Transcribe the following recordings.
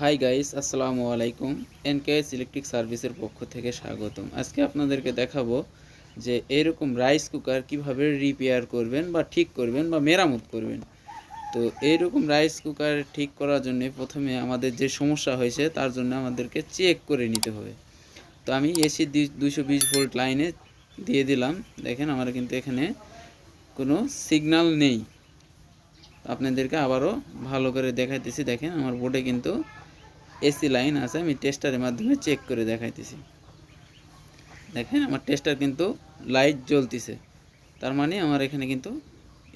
Hi guys, আসসালামু আলাইকুম। এনকেএস electric সার্ভিসের পক্ষ থেকে স্বাগতম। আজকে আপনাদেরকে দেখাবো যে এরকম রাইস কুকার কিভাবে রিপেয়ার করবেন বা ঠিক করবেন বা মেরামত করবেন। তো এইরকম রাইস কুকার ঠিক করার জন্য প্রথমে আমাদের যে সমস্যা হয়েছে তার জন্য আমাদেরকে চেক করে নিতে হবে। তো আমি এসি 220 ভোল্ট লাইনে দিয়ে দিলাম। দেখেন আমার কিন্তু এখানে কোনো সিগন্যাল নেই। আপনাদেরকে আবারও ভালো করে দেখাইতেছি। দেখেন আমার বোর্ডে কিন্তু এসি লাইন আছে। আমি টেস্টারের মাধ্যমে চেক করে দেখাইতেছি। দেখেন আমার টেস্টার কিন্তু লাইট জ্বলতেছে, তার মানে আমার এখানে কিন্তু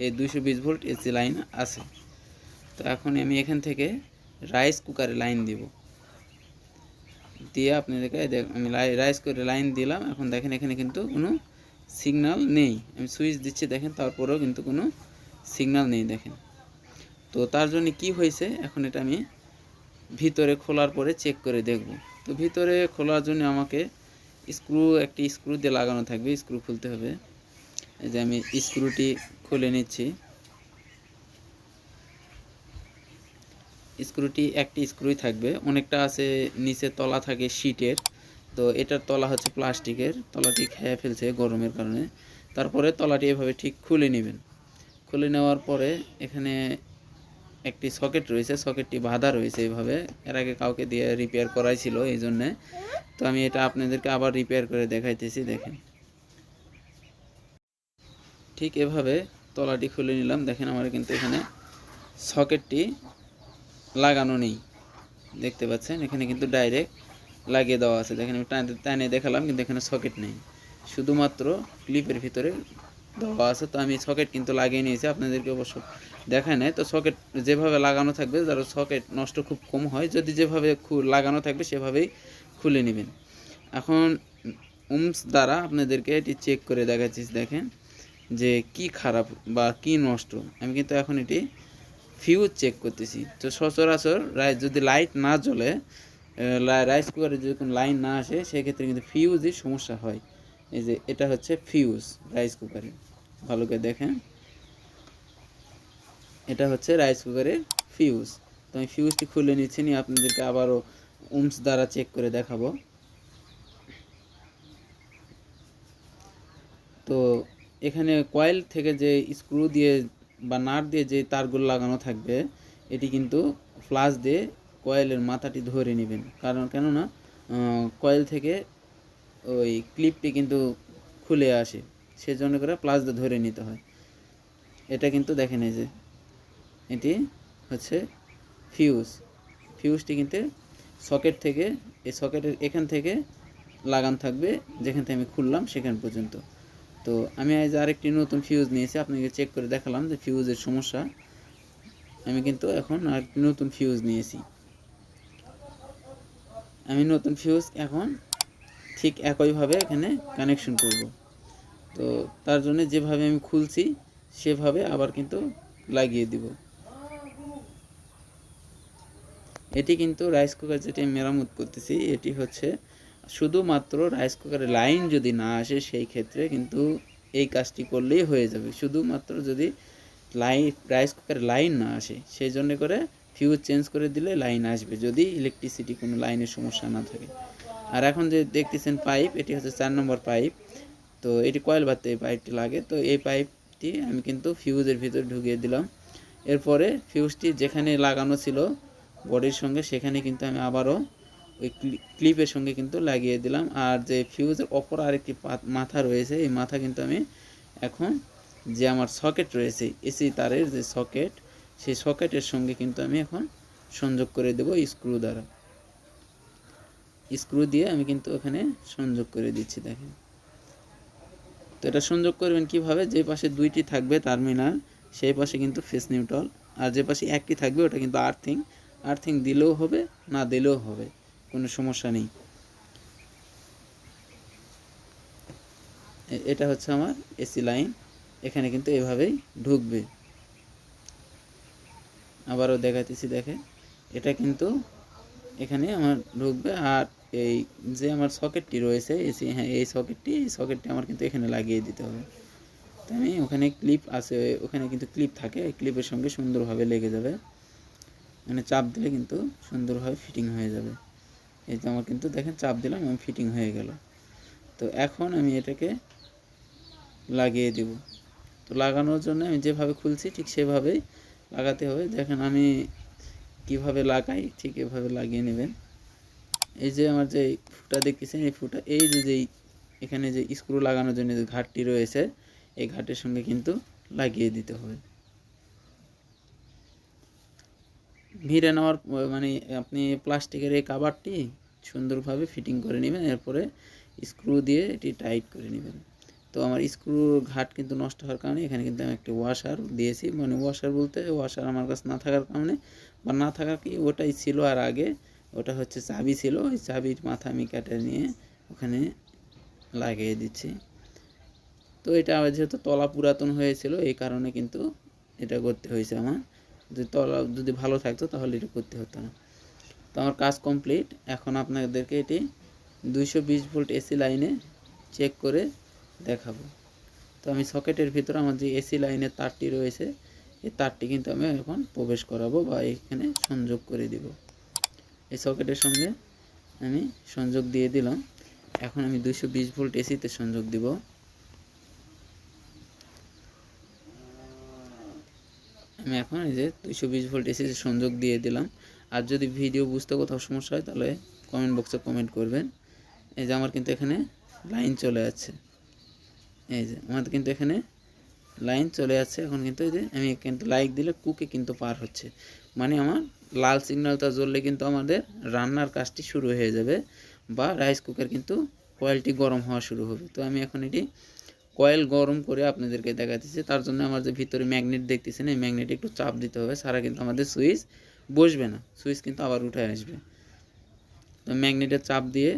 এই 220 ভোল্ট এসি লাইন আছে। তো এখন আমি এখান থেকে রাইস কুকারে লাইন দিব, দিয়ে আপনাদেরকে আমি রাইস কুকারে লাইন দিলাম। এখন দেখেন এখানে কিন্তু কোনো সিগন্যাল নেই। আমি সুইচ দিচ্ছি, দেখেন তারপরেও কিন্তু কোনো সিগন্যাল নেই। দেখেন তো তার জন্য কি হয়েছে, এখন এটা আমি ভিতরে খোলার পরে চেক করে দেখব। তো ভিতরে খোলার জন্য আমাকে একটি স্ক্রু দিয়ে লাগানো থাকবে, স্ক্রু খুলতে হবে। এই যে আমি স্ক্রুটি খুলে নিচ্ছি। স্ক্রুটি একটি স্ক্রুই থাকবে, অনেকটা আছে নিচে তলা থাকে শীটের। তো এটার তলা হচ্ছে প্লাস্টিকের, তলাটি খেয়ে ফেলছে গরমের কারণে। তারপরে তলাটি এভাবে ঠিক খুলে নেবেন। খুলে নেওয়ার পরে এখানে একটি সকেট রয়েছে, সকেটটি বাঁধা রয়েছে এইভাবে। এর আগে কাউকে দিয়ে রিপেয়ার করাইছিল এই জন্যে। তো আমি এটা আপনাদেরকে আবার রিপেয়ার করে দেখাইতেছি। দেখেন ঠিক এভাবে তলাটি খুলে নিলাম। দেখেন আমার কিন্তু এখানে সকেটটি লাগানো নেই, দেখতে পাচ্ছেন এখানে কিন্তু ডাইরেক্ট লাগিয়ে দেওয়া আছে। দেখেন আমি টানে দেখালাম, কিন্তু এখানে সকেট নেই, শুধুমাত্র ক্লিপের ভিতরে দেওয়া আছে। তো আমি সকেট কিন্তু লাগিয়ে নিয়েছি, আপনাদেরকে অবশ্য দেখায় নাই। তো সকেট যেভাবে লাগানো থাকবে, যারা সকেট নষ্ট খুব কম হয়, যদি যেভাবে লাগানো থাকবে সেভাবেই খুলে নেবেন। এখন উমস দ্বারা আপনাদেরকে এটি চেক করে দেখাচ্ছি। দেখেন যে কি খারাপ বা কি নষ্ট। আমি কিন্তু এখন এটি ফিউজ চেক করতেছি। তো সচরাচর যদি লাইট না জ্বলে, রাইস কুকারে যদি কোনো লাইন না আসে, সেক্ষেত্রে কিন্তু ফিউজই সমস্যা হয়। এই যে এটা হচ্ছে ফিউজ রাইস কুকারে, ভালো করে দেখেন, এটা হচ্ছে রাইস কুকারের ফিউজ। তো আমি ফিউজটি খুলে নিচ্ছি, নিয়ে আপনাদেরকে আবারও উমস দ্বারা চেক করে দেখাবো। তো এখানে কয়েল থেকে যে স্ক্রু দিয়ে বা নাট দিয়ে যে তারগুলো লাগানো থাকবে, এটি কিন্তু ফ্লাশ দিয়ে কয়েলের মাথাটি ধরে নেবেন। কেননা কয়েল থেকে ওই ক্লিপটি কিন্তু খুলে আসে, সেজন্য করে প্লাস দিয়ে ধরে নিতে হয়। এটা কিন্তু দেখেন, এই যে এটি হচ্ছে ফিউজটি কিন্তু সকেট থেকে, এই সকেটের এখান থেকে লাগানো থাকবে, যেখান থেকে আমি খুললাম সেখান পর্যন্ত। তো আমি আজ আরেকটি নতুন ফিউজ নিয়েছি, আপনাকে চেক করে দেখালাম যে ফিউজের সমস্যা। আমি কিন্তু এখন আরেকটি নতুন ফিউজ নিয়েছি। আমি নতুন ফিউজ এখন ঠিক একইভাবে এখানে কানেকশন করব। তো তার জন্য যেভাবে আমি খুলছি সেভাবে আবার কিন্তু লাগিয়ে দিব। এটি কিন্তু রাইস কুকার যেটি আমি মেরামত করতেছি, এটি হচ্ছে শুধুমাত্র রাইস কুকারের লাইন যদি না আসে, সেই ক্ষেত্রে কিন্তু এই কাজটি করলেই হয়ে যাবে। শুধুমাত্র যদি রাইস কুকারের লাইন না আসে, সেই জন্য করে ফিউজ চেঞ্জ করে দিলে লাইন আসবে, যদি ইলেকট্রিসিটি কোনো লাইনের সমস্যা না থাকে। আর এখন যে দেখতেছেন পাইপ, এটি হচ্ছে 4 নম্বর পাইপ। তো এটি কয়েল বাড়তে এই পাইপটি লাগে। তো এই পাইপটি আমি কিন্তু ফিউজের ভিতরে ঢুকিয়ে দিলাম। এরপরে ফিউজটি যেখানে লাগানো ছিল বডির সঙ্গে, সেখানে কিন্তু আমি আবারও ওই ক্লিপের সঙ্গে কিন্তু লাগিয়ে দিলাম। আর যে ফিউজের অপর আরেকটি মাথা রয়েছে, এই মাথা কিন্তু আমি এখন যে আমার সকেট রয়েছে, এসি তারের যে সকেট, সেই সকেটের সঙ্গে কিন্তু আমি এখন সংযোগ করে দেব স্ক্রু দ্বারা। স্ক্রু দিয়ে আমি কিন্তু এখানে সংযোগ করে দিচ্ছি। দেখেন তো এটা সংযোগ করবেন কিভাবে, যে পাশে দুইটি থাকবে টার্মিনাল, সেই পাশে কিন্তু ফেস নিউট্রাল, আর যে পাশে একটি থাকবে ওটা কিন্তু আর্থিং দিলেও হবে, না দিলেও হবে, কোনো সমস্যা নেই। এটা হচ্ছে আমার এসি লাইন, এখানে কিন্তু এভাবেই ঢুকবে। আবারও দেখাতেছি, দেখেন এটা কিন্তু এখানে আমার ঢুকবে। আর এই যে আমার সকেটটি রয়েছে এসি, হ্যাঁ এই সকেটটি আমার কিন্তু এখানে লাগিয়ে দিতে হবে। তো আমি ওখানে ক্লিপ আছে, ওখানে কিন্তু ক্লিপ থাকে, এই ক্লিপের সঙ্গে সুন্দরভাবে লেগে যাবে। মানে চাপ দিলে কিন্তু সুন্দরভাবে ফিটিং হয়ে যাবে। এই যে আমার কিন্তু দেখেন চাপ দিলাম এবং ফিটিং হয়ে গেল। তো এখন আমি এটাকে লাগিয়ে দেব। তো লাগানোর জন্য আমি যেভাবে খুলছি ঠিক সেভাবেই লাগাতে হবে। দেখেন আমি কিভাবে লাগাই ঠিক এভাবে লাগিয়ে নেবেন। এই যে আমার যে ফুটা দেখতেছেন এই ফুটা, এই যে এখানে যে স্ক্রু লাগানোর জন্য যে ঘাটটি রয়েছে এই ঘাটের সঙ্গে কিন্তু লাগিয়ে দিতে হবে। ভিড়ে নেওয়ার মানে আপনি প্লাস্টিকের এই কভারটি সুন্দরভাবে ফিটিং করে নেবেন, এরপরে স্ক্রু দিয়ে এটি টাইট করে নেবেন। তো আমার স্ক্রুর ঘাট কিন্তু নষ্ট হওয়ার কারণে এখানে কিন্তু আমি একটা ওয়াশার দিয়েছি, মানে ওয়াশার বলতে ওয়াশার আমার কাছে না থাকার কারণে বা না থাকা কি ওটাই ছিল আর আগে ওটা হচ্ছে চাবি ছিল, ওই চাবির মাথা আমি কেটে নিয়ে ওখানে লাগিয়ে দিচ্ছি। তো এটা যেহেতু তলা পুরাতন হয়েছিল এই কারণে কিন্তু এটা করতে হয়েছে আমার। যদি তলা যদি ভালো থাকতো তাহলে এটা করতে হতো না। তো আমার কাজ কমপ্লিট। এখন আপনাদেরকে এটি 220 ভোল্ট এসি লাইনে চেক করে দেখাবো। তো আমি সকেটের ভিতরে আমার যে এসি লাইনের তারটি রয়েছে এই তারটি কিন্তু আমি এখন প্রবেশ করাবো বা এখানে সংযোগ করে দিব। এই সকেটের সঙ্গে আমি সংযোগ দিয়ে দিলাম। এখন আমি 220 ভোল্ট এসিতে সংযোগ দিব। আমি এখন এই যে 220 ভোল্ট এসিতে সংযোগ দিয়ে দিলাম। আর যদি ভিডিও বুঝতে কোথাও সমস্যা হয় তাহলে কমেন্ট বক্সে কমেন্ট করবেন। এই যে আমার কিন্তু এখানে লাইন চলে যাচ্ছে, এই যে আমাদের কিন্তু এখানে লাইন চলে যাচ্ছে। এখন কিন্তু এই যে আমি কিন্তু লাইক দিলে কুকে কিন্তু পার হচ্ছে, মানে আমার লাল সিগন্যালটা জ্বললে কিন্তু আমাদের রান্নার কাজটি শুরু হয়ে যাবে বা রাইস কুকার কিন্তু কয়েলটি গরম হওয়া শুরু হবে। তো আমি এখন এটি কয়েল গরম করে আপনাদেরকে দেখাতেছি। তার জন্য আমার যে ভিতরে ম্যাগনেট দেখতেছেন এই ম্যাগনেটে একটু চাপ দিতে হবে, সারা কিন্তু আমাদের সুইচ বসবে না, সুইচ কিন্তু আবার উঠে আসবে। তো ম্যাগনেটের চাপ দিয়ে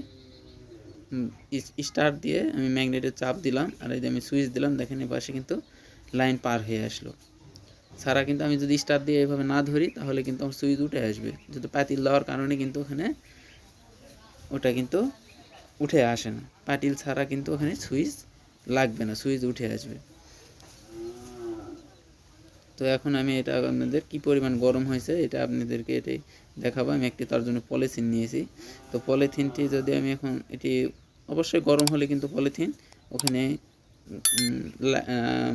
স্টার্ট দিয়ে আমি ম্যাগনেটের চাপ দিলাম আর এই যে আমি সুইচ দিলাম, দেখেন এই পাশে কিন্তু লাইন পার হয়ে আসলো। সারা কিন্তু আমি যদি স্টার্ট দিয়ে এভাবে না ধরি তাহলে কিন্তু আমার সুইচ উঠে আসবে, যেহেতু পাতিল দেওয়ার কারণে কিন্তু ওখানে ওটা কিন্তু উঠে আসে না। পাতিল ছাড়া কিন্তু ওখানে সুইচ লাগবে না, সুইচ উঠে আসবে। তো এখন আমি এটা আপনাদের কি পরিমাণ গরম হয়েছে এটা আপনাদেরকে এটাই দেখাবো। আমি একটি তার জন্য পলিথিন নিয়েছি। তো পলিথিনটি যদি আমি এখন এটি অবশ্যই গরম হলে কিন্তু পলিথিন ওখানে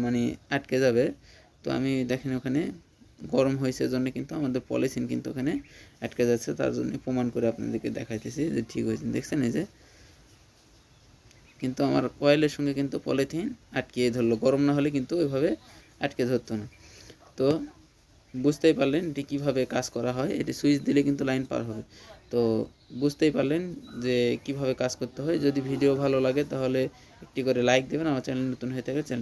মানে আটকে যাবে। তো আমি দেখেন ওখানে গরম হয়েছে জন্য কিন্তু আমাদের পলিথিন কিন্তু ওখানে আটকে যাচ্ছে, তার জন্য প্রমাণ করে আপনাদেরকে দেখাইতেছি যে ঠিক হয়েছে। দেখছেন এই যে কিন্তু আমার কয়েলের সঙ্গে কিন্তু পলিথিন আটকিয়ে ধরলো, গরম না হলে কিন্তু ওইভাবে আটকে ধরতো না। তো বুঝতেই পারলেন এটি কীভাবে কাজ করা হয়, এটি সুইচ দিলে কিন্তু লাইন পার হবে। তো বুঝতেই পারলেন যে কিভাবে কাজ করতে হয়। যদি ভিডিও ভালো লাগে তাহলে একটি করে লাইক দেবেন, আমার চ্যানেল নতুন হয়ে থাকে চ্যানেল